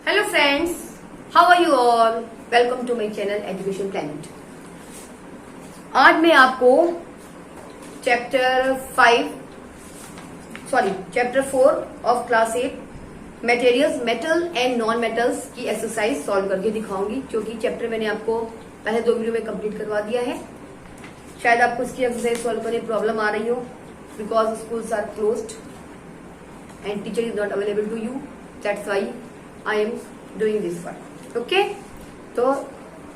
Hello friends, how are you all? Welcome to my channel education planet. आज मैं आपको chapter 4 of class 8 materials, metal and non metals की exercise solve करके दिखाऊंगी, क्योंकि chapter मैंने आपको पहले 2 वीडियो में कंप्लीट करवा दिया है। शायद आपको इसकी एक्सरसाइज सॉल्व करने प्रॉब्लम आ रही हो because schools are closed and teacher is not available to you. That's why I am doing this one. Okay, so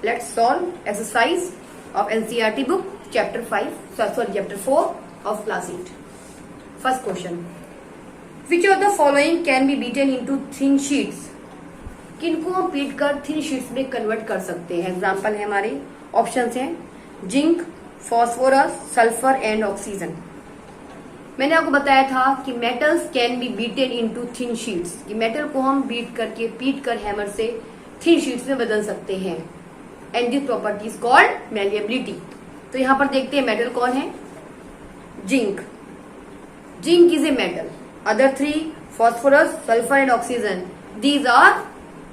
let's solve exercise of NCERT book chapter 4 of class 8. First question, which of the following can be beaten into thin sheets? किनको हम पीट कर thin sheets में convert कर सकते हैं? Example है हमारे ऑप्शंस हैं zinc, phosphorus, sulphur and oxygen. मैंने आपको बताया था कि metals can be beaten into thin sheets, कि मेटल को हम पीट कर हैमर से थिन शीट्स में बदल सकते हैं। And this property is called malleability. तो यहां पर देखते हैं मेटल कौन है। Zinc is a metal. Other 3 phosphorus, sulphur and oxygen, these are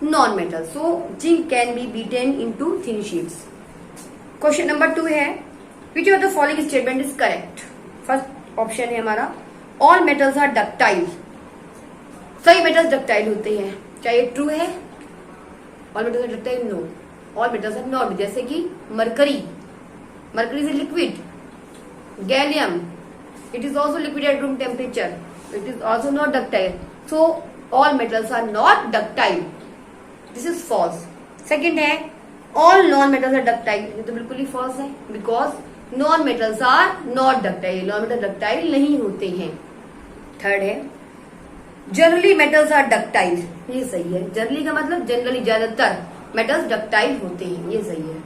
non metal. So zinc can be beaten into thin sheets. Question number 2 है, which of the following statement is correct? First option है हमारा all metals are ductile. सही metals ductile होते हैं। क्या ये true है? All metals are ductile? No, all metals are not. जैसे कि mercury is a liquid. Gallium, it is also liquid at room temperature, it is also not ductile. So all metals are not ductile, this is false. Second है all non metals are ductile. ये तो बिल्कुल ही false है, because non metals are not ductile. Non metal ductile नहीं होते हैं। Third है जनरली मेटल्स आर डक्टाइल। ये सही है। जनरली का मतलब जनरली, ज्यादातर मेटल्स डक्टाइल होते हैं, ये सही है।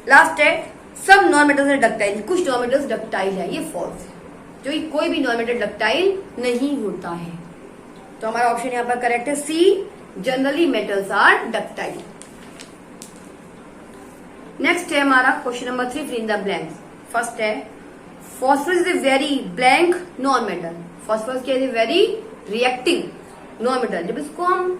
लास्ट है सब नॉन मेटल्स आर डक्टाइल। कुछ नॉन मेटल्स डक्टाइल है, ये फॉल्स है, जो कोई भी नॉन मेटल डक्टाइल नहीं होता है। तो हमारा ऑप्शन यहाँ पर करेक्ट है C, generally metals are ductile. Next है हमारा question number 3, fill in the blanks. First है phosphorus is a very blank non metal. Phosphorus क्या है? Very reactive non metal. जब इसको हम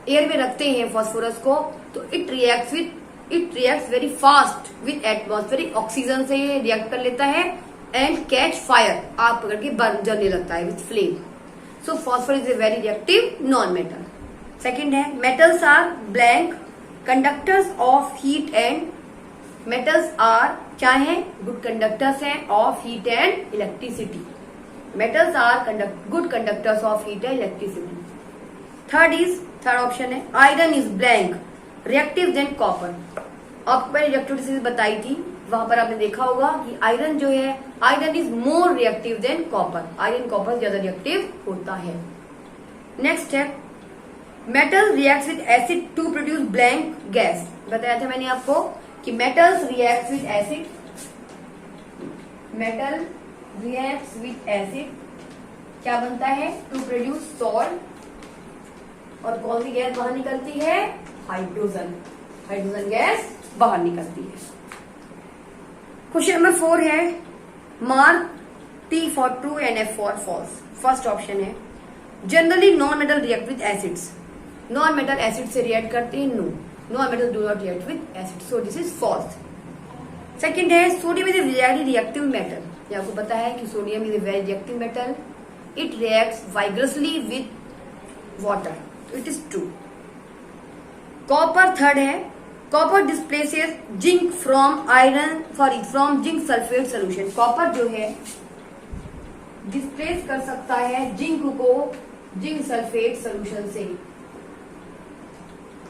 एयर में रखते हैं फॉस्फोरस को, तो it reacts very fast with atmospheric oxygen से ये रिएक्ट कर लेता है एंड कैच फायर, आग पकड़ के बर्न जलने लगता है with flame. So phosphorus is a very reactive non metal. Second है metals are blank conductors of heat and metals are क्या है? गुड कंडक्टर्स हैं of heat and electricity. Metals are good conductors of heat and electricity. Third option है iron is blank reactive than copper. आपको मैंने reactivity बताई थी, वहां पर आपने देखा होगा कि आयरन जो है, iron is more reactive than copper. Iron copper ज्यादा रिएक्टिव होता है। नेक्स्ट है metal reacts with acid to produce blank gas. बताया था मैंने आपको कि metals reacts with acid, metal reacts with acid क्या बनता है? To produce salt. और कौन सी गैस बाहर निकलती है? हाइड्रोजन गैस बाहर निकलती है। क्वेश्चन नंबर 4 है mark T for true and F for false. First option है generally non metal react with acids. Non metal acid से रिएक्ट करते हैं? No, non metal do not react with acid, so this is false. Second है sodium is a very reactive metal. ये आपको पता है कि sodium is a very reactive metal. It reacts vigorously with water, it is true. Copper third है copper displaces zinc from zinc sulphate solution. Copper जो है displace कर सकता है जिंक को जिंक सल्फेट सोल्यूशन से।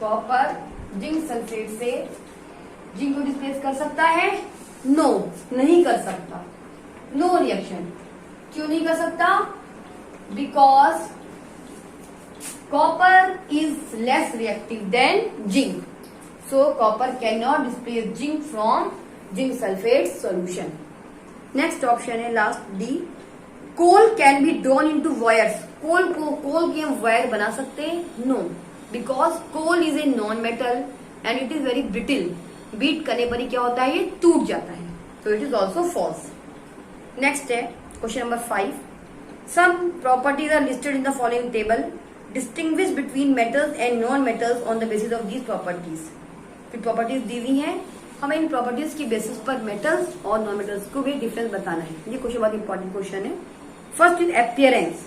कॉपर जिंक सल्फेट से zinc को डिस्प्लेस कर सकता है? नो, नहीं कर सकता। No reaction. क्यों नहीं कर सकता? Because copper is less reactive than zinc, so copper can not displace zinc from zinc sulphate solution. Next option है last D, coal can be drawn into wires. Coal की हम वायर बना सकते हैं? No, because coal is a non metal and it is very brittle. Beat करने पर ही क्या होता है? ये टूट जाता है, तो it is also false. Next है question number 5, some properties are listed in the following table distinguish between metals and non metals on the basis of these properties. फिर प्रॉपर्टीज दी हुई हैं, हमें इन प्रॉपर्टीज की बेसिस पर मेटल्स और नॉन मेटल्स को भी डिफरेंस बताना है। ये क्वेश्चन बहुत इंपॉर्टेंट क्वेश्चन है। First is appearance.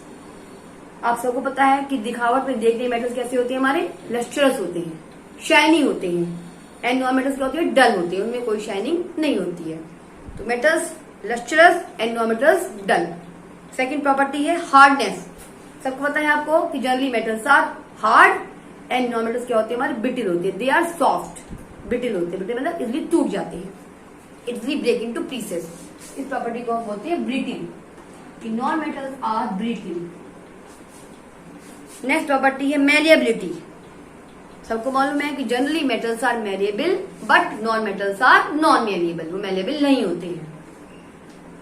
आप सबको पता है कि दिखावट में देखने मेटल्स कैसे होते हैं, हमारे लस्ट्रस होते हैं, शाइनी होते हैं, एंड नॉन मेटल्स क्या होते हैं, डल होते हैं, उनमें कोई शाइनिंग नहीं होती है। तो metals lustrous and non metals dull. Second property है हार्डनेस। सबको पता है आपको कि generally metals are hard and non metals क्या होते हैं, हमारे ब्रिटल होते हैं। दे आर सॉफ्ट, ब्रिटल होते हैं। ब्रिटल मतलब इजिली टूट जाते हैं, इजिली ब्रेक इनटू पीसेस। इस प्रॉपर्टी को हम बोलते हैं ब्रिटल, कि non metals are brittle. Next property है मैलिएबिलिटी। सबको मालूम है कि generally metals are malleable but non metals are non malleable, वो मैलिएबल नहीं होते हैं।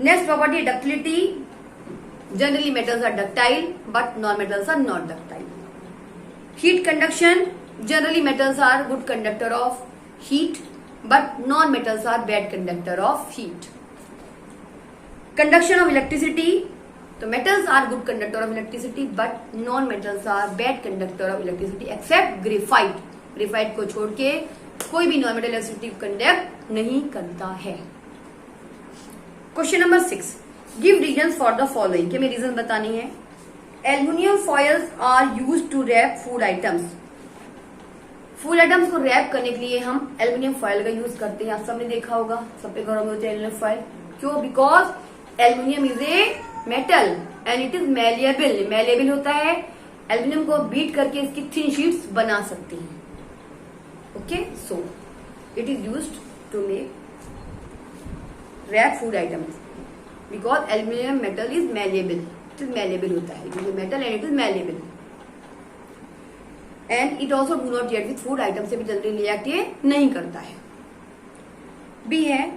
नेक्स्ट प्रॉपर्टी है ductility. Generally metals are ductile but non metals are not ductile. Heat conduction. Generally metals are good conductor of heat but non metals are bad conductor of heat. Conduction of electricity. तो metals are good conductor of electricity but non metals are bad conductor of electricity except graphite. Graphite को छोड़ के कोई भी non metal electricity conduct नहीं करता है। Question number 6, give reasons for the following. के हमें रीजन बतानी है। Aluminium foils are used to wrap food items. Food items को रैप करने के लिए हम एल्यूमिनियम फॉयल का यूज करते हैं। आप सबने देखा होगा, सबके घरों में होते हैं एल्यूमिनियम फॉयल। क्यों? Because aluminium is a metal and it is malleable. Malleable होता है, एल्यूमिनियम को बीट करके इसकी थिन शीट्स बना सकते हैं। Okay, so it is used to make wrap food items because aluminium metal is malleable. It is malleable होता है, it is metal and it is malleable and it also do not react with food item से भी जल्दी react ये नहीं करता है। B है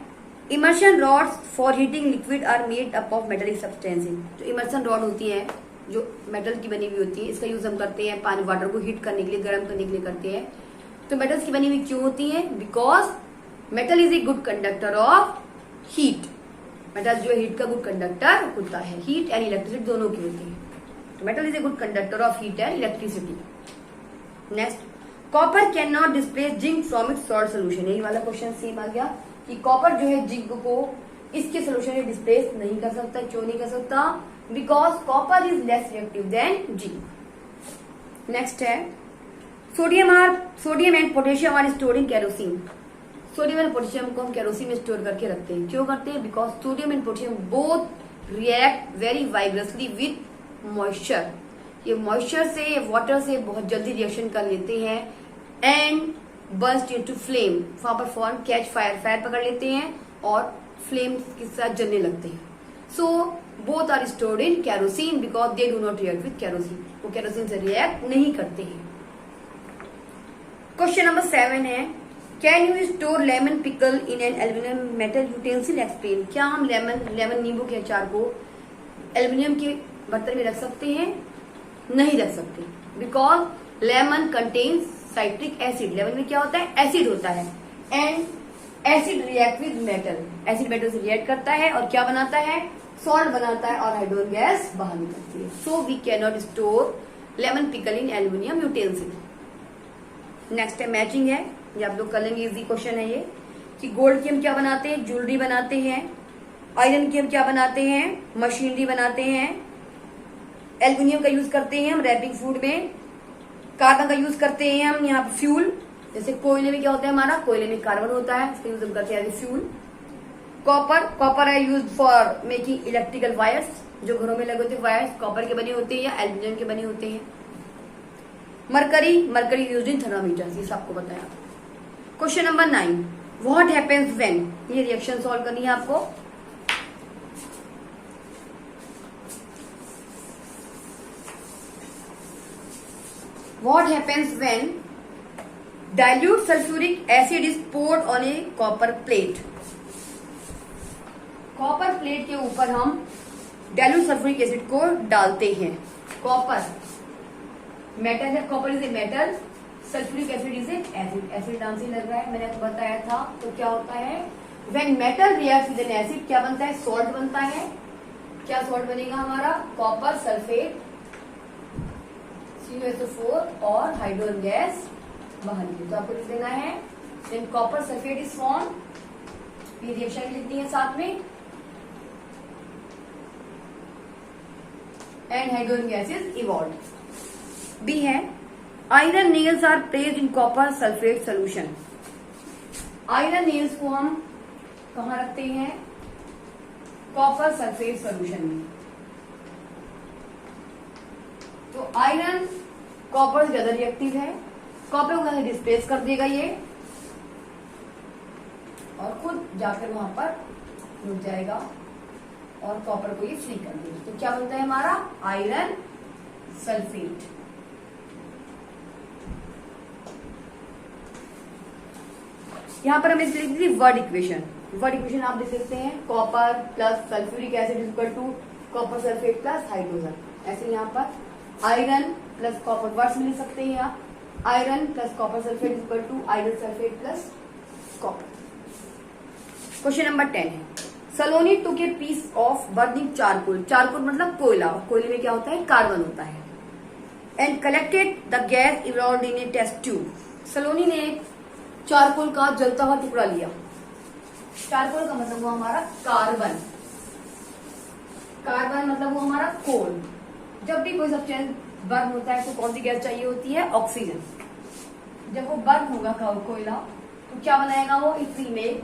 immersion rods for heating liquid are made up of metallic substances. जो इमर्शन रॉड होती है, जो मेटल की बनी हुई होती है, इसका यूज हम करते हैं पानी वाटर को हीट करने के लिए, गर्म करने के लिए करते हैं। तो मेटल्स की बनी हुई क्यों होती है? Because metal is a good conductor of heat. Metal जो हीट का गुड कंडक्टर होता है, हीट एंड इलेक्ट्रिसिटी दोनों की होती है। तो metal is a good conductor of heat and electricity. Next, copper can not displace zinc from its salt solution. यही वाला क्वेश्चन सेम आ गया कि कॉपर जो है जिंक को इसके सोल्यूशन में डिस्प्लेस नहीं कर सकता। क्यों नहीं कर सकता? Because copper is less reactive than zinc. Next है sodium and potassium are stored in kerosene. Sodium and potassium को हम केरोसिन में स्टोर करके रखते हैं। क्यों करते हैं? Because sodium and potassium both react very vigorously with moisture. ये मॉइस्चर से, वाटर से बहुत जल्दी रिएक्शन कर लेते हैं एंड बर्स्ट इनटू फ्लेम। वहां पर फॉर्म कैच फायर, फायर पकड़ लेते हैं और फ्लेम के साथ जलने लगते हैं। So both are stored in kerosene because they do not react with kerosene. वो केरोसिन से रिएक्ट नहीं करते हैं। क्वेश्चन नंबर 7 है can you store lemon pickle in an aluminium metal utensil explain. क्या हम लेमन नींबू के अचार को एल्यूमिनियम के बर्तन में रख सकते हैं? नहीं रख सकते, because lemon contains citric acid. Lemon में क्या होता है? एसिड होता है and acid react with metal. Acid metal से रिएक्ट करता है और क्या बनाता है? सॉल्ट बनाता है और हाइड्रोजन गैस बाहर निकलती है। So we can not store lemon pickle in aluminium utensil. Next है मैचिंग है, ये आप लोग कर लेंगे, इजी क्वेश्चन है ये कि गोल्ड की हम क्या बनाते हैं? ज्वेलरी बनाते हैं। आयरन की हम क्या बनाते हैं? मशीनरी बनाते हैं। एल्यूमिनियम का यूज करते हैं हम रैपिंग फूड में। कार्बन का यूज करते हैं हम यहाँ फ्यूल, जैसे कोयले में क्या होता है हमारा? कोयले में कार्बन होता है, इसका यूज हम करते हैं एज फ्यूल। कॉपर है use for making electrical wires. जो घरों में लगे होते हैं वायर्स कॉपर के बने होते हैं या एल्यूमिनियम के बने होते हैं। मरकरी यूज इन थर्मामीटर, ये सबको बताया। Question number 9 what happens when. ये रिएक्शन सॉल्व करनी है आपको। What happens when dilute sulfuric acid is poured on a copper plate? Copper plate के ऊपर हम डाइल्यूट सल्फ्यूरिक एसिड को डालते हैं। कॉपर मेटल है, copper is a metal, sulphuric acid is a acid. Acid नाम से लग रहा है, मैंने आपको बताया था। तो क्या होता है? When metal reacts with N acid क्या बनता है? सॉल्ट बनता है। क्या सॉल्ट बनेगा हमारा? कॉपर सल्फेट CuSO4 और हाइड्रोजन गैस बाहर निकली। तो आपको लिख देना है then copper sulphate is form, ये रिएक्शन लिख दी है साथ में, and hydrogen gas is evolve. B है iron nails are placed in copper sulphate solution. Iron nails को हम कहाँ रखते हैं? कॉपर सल्फेट सोल्यूशन में। तो आयरन कॉपर से ज्यादा रिएक्टिव है, कॉपर को डिस्प्लेस कर देगा ये और खुद जाकर वहां पर रुक जाएगा और कॉपर को ये फ्री कर देगा। तो क्या बनता है हमारा? Iron sulphate. यहां पर हमें लिख दी वर्ड इक्वेशन। वर्ड इक्वेशन आप देख सकते हैं, copper plus sulphuric acid is equal to copper sulphate plus hydrogen. ऐसे यहाँ पर आयरन प्लस कॉपर वर्ड्स में लिख सकते हैं आप, iron plus copper sulphate is equal to iron sulphate plus copper. Question number 10 है Saloni took a piece of burning charcoal. Charcoal मतलब कोयला, और कोयले में क्या होता है? कार्बन होता है। And collected the gas evolved in a test tube. Saloni ने एक चारकोल का जलता हुआ टुकड़ा लिया। चारकोल का मतलब वो हमारा कार्बन, कार्बन मतलब वो हमारा कोल। जब भी कोई सब्सटेंस बर्न होता है तो कौन सी गैस चाहिए होती है? ऑक्सीजन। जब वो बर्न होगा कोयला तो क्या बनाएगा वो? It will make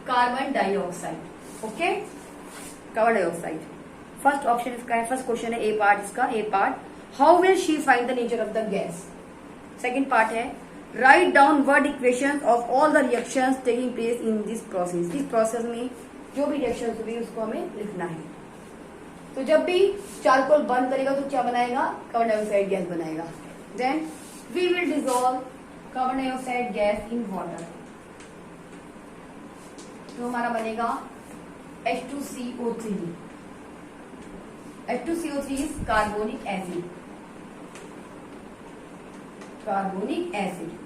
carbon dioxide. Okay, carbon dioxide. First option इसका है, फर्स्ट क्वेश्चन है ए पार्ट इसका। A part how will she find the nature of the gas. Second part है write down word equation of all the reactions taking place in this process. इस process में जो भी reaction हुई उसको हमें लिखना है। तो जब भी चारकोल बर्न करेगा तो क्या बनाएगा? कार्बन डाइऑक्साइड गैस बनाएगा। Then we will dissolve carbon dioxide gas in water. तो हमारा बनेगा H2CO3। H2CO3 is carbonic acid, carbonic acid.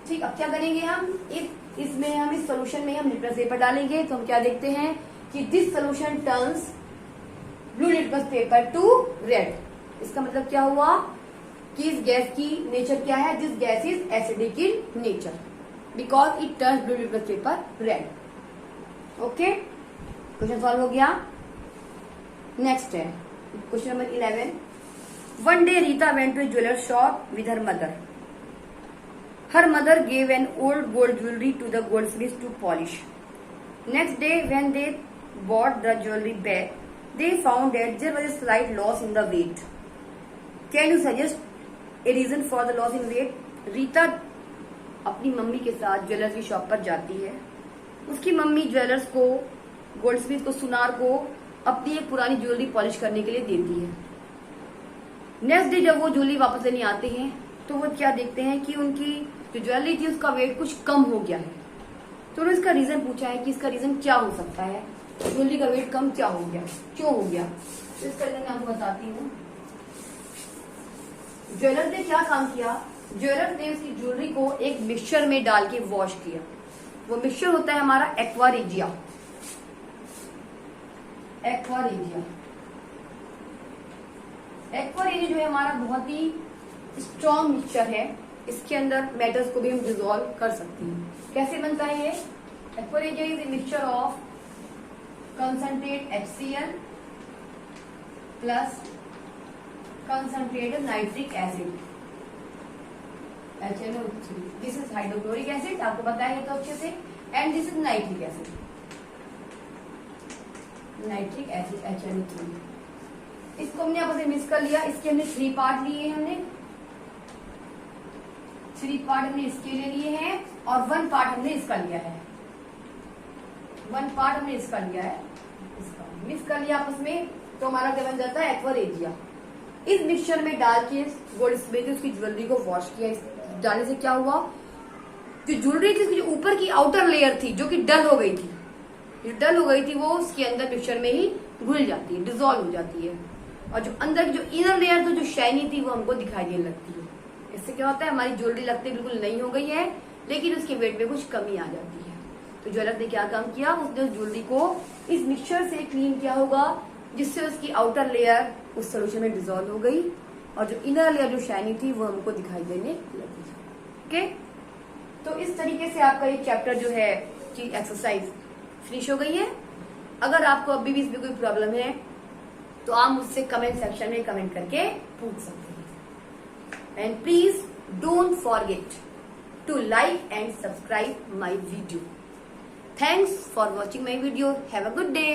ठीक, अब क्या करेंगे हम? इसमें हम इस सोल्यूशन में हम लिटमस पेपर डालेंगे। तो हम क्या देखते हैं कि this solution turns blue litmus paper two red. इसका मतलब क्या हुआ कि इस गैस की नेचर क्या है? This gas is acidic in nature because it turns blue litmus paper red. Okay, question solve हो गया। नेक्स्ट है question number 11। One day Rita went to a jeweler shop with her mother. Her mother gave an old gold jewelry to the goldsmith to polish. Next day when they bought the jewelry back, they found that there was a slight loss in the weight. Can you suggest a reason for the loss in weight? Rita अपनी mummy के साथ jewellers की shop पर जाती है। उसकी mummy jewellers को, Goldsmith को, सुनार को अपनी एक पुरानी ज्वेलरी पॉलिश करने के लिए देती है। नेक्स्ट डे जब वो ज्वेलरी वापस लेने आते हैं तो वो क्या देखते हैं कि उनकी जो ज्वेलरी थी उसका वेट कुछ कम हो गया है। तो उन्होंने इसका रीजन पूछा है कि इसका रीजन क्या हो सकता है, ज्वेलरी का वेट कम क्या हो गया, क्यों हो गया। तो इसका रीजन मैं आपको बताती हूँ। ज्वेलर ने क्या काम किया? ज्वेलर ने उसकी ज्वेलरी को एक मिक्सचर में डाल के वॉश किया। वो मिक्सचर होता है हमारा एक्वा रेजिया। एक्वा रेजिया जो है हमारा बहुत ही स्ट्रॉन्ग मिक्सचर है। इसके अंदर मेटल्स को भी हम डिसॉल्व कर सकते हैं। कैसे बनता है ये? Aqua regia is a mixture of concentrate HCl plus concentrated nitric acid HNO3। This is hydrochloric acid, आपको पता है तो अच्छे से। And this is nitric acid, nitric acid HNO3। इसको हमने आपस में मिक्स कर लिया। इसके हमने 3 पार्ट लिए हैं, हमने 3 पार्ट हमने इसके ले लिए हैं और 1 पार्ट हमने इसका लिया है। 1 पार्ट हमने इसका लिया है, इसका मिक्स कर लिया आपस में। तो हमारा क्या बन जाता है? Aqua regia. इस मिक्सचर में डाल के गोल्डस्मिथ उसकी ज्वेलरी को वॉश किया। डालने से क्या हुआ? जो ज्वेलरी थी उसकी जो ऊपर की आउटर लेयर थी जो कि डल हो गई थी, जो डल हो गई थी वो उसके अंदर मिक्सचर में ही घुल जाती है, डिसॉल्व हो जाती है। और जो अंदर की जो इनर लेयर थी जो शाइनी थी वो हमको दिखाई देने लगती है। इससे क्या होता है? हमारी ज्वेलरी लगती बिल्कुल नई हो गई है लेकिन उसके वेट में कुछ कमी आ जाती है। तो ज्वेलर ने क्या काम किया? उसने उस ज्वेलरी को इस मिक्सचर से क्लीन किया होगा, जिससे उसकी आउटर लेयर उस सोल्यूशन में डिजोल्व हो गई और जो इनर लेयर जो शाइनी थी वो हमको दिखाई देने लगी। ओके, तो इस तरीके से आपका ये चैप्टर जो है कि एक्सरसाइज फिनिश हो गई है। अगर आपको अभी भी इसमें कोई प्रॉब्लम है तो आप मुझसे कमेंट सेक्शन में कमेंट करके पूछ सकते हैं। And please don't forget to like and subscribe my video. Thanks for watching my video. Have a good day.